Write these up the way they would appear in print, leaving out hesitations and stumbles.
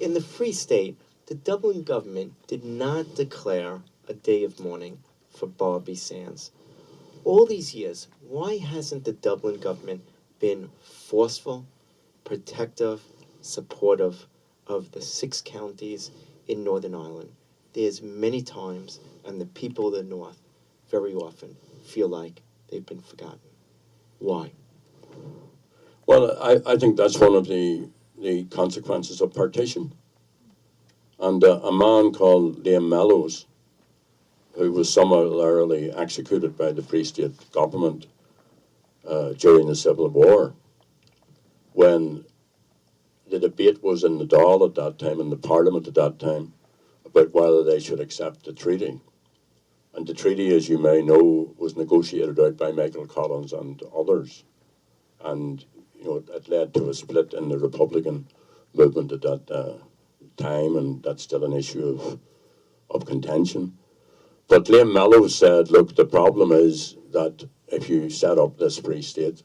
In the Free State, the Dublin government did not declare a day of mourning for Barbie Sands. All these years, why hasn't the Dublin government been forceful, protective, supportive of the 6 counties in Northern Ireland? There's many times, and the people of the North very often feel like they've been forgotten. Why? Well, I think that's one of the consequences of partition. And a man called Liam Mellows, who was summarily executed by the Free State government during the Civil War, when the debate was in the Dáil at that time, in the Parliament at that time, about whether they should accept the treaty. And the treaty, as you may know, was negotiated out by Michael Collins and others. And, you know, it led to a split in the Republican movement at that time, and that's still an issue of contention. But Liam Mellows said, look, the problem is that if you set up this free state,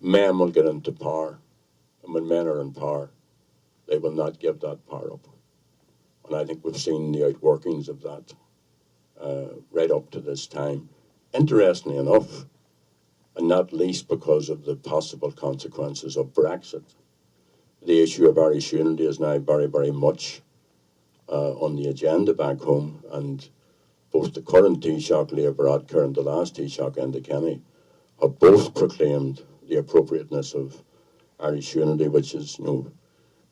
men will get into power. And when men are in power, they will not give that power up. And I think we've seen the outworkings of that right up to this time. Interestingly enough, and not least because of the possible consequences of Brexit, the issue of Irish unity is now very, very much on the agenda back home. And both the current Taoiseach, Leo Varadkar, and the last Taoiseach, Enda Kenny, have both proclaimed the appropriateness of Irish unity, which is, you know,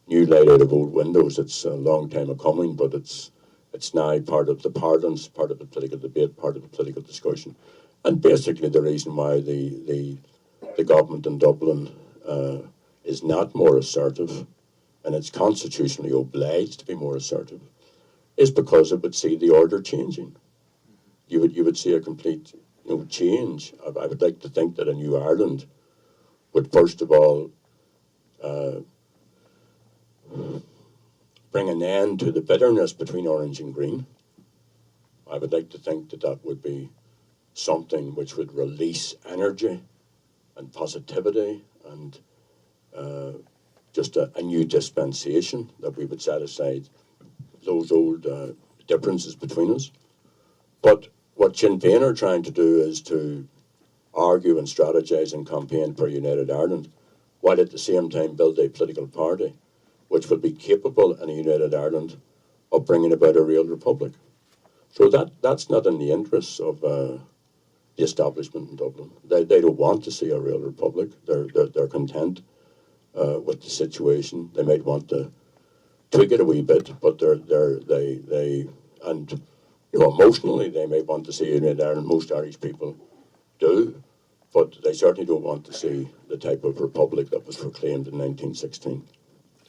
new light out of old windows. It's a long time coming, but it's now part of the parlance, part of the political debate, part of the political discussion. And basically the reason why the government in Dublin is not more assertive, and it's constitutionally obliged to be more assertive, is because it would see the order changing. You would see a complete, you know, change. I would like to think that a new Ireland would first of all bring an end to the bitterness between orange and green. I would like to think that that would be something which would release energy and positivity and just a new dispensation, that we would set aside those old differences between us. But what Sinn Féin are trying to do is to argue and strategise and campaign for a united Ireland, while at the same time build a political party which will be capable in a united Ireland of bringing about a real republic. So that's not in the interests of the establishment in Dublin. They don't want to see a real republic. They're content with the situation. They might want to tweak it a wee bit, but they and, you know, emotionally they may want to see a united Ireland. Most Irish people do, but they certainly don't want to see the type of republic that was proclaimed in 1916.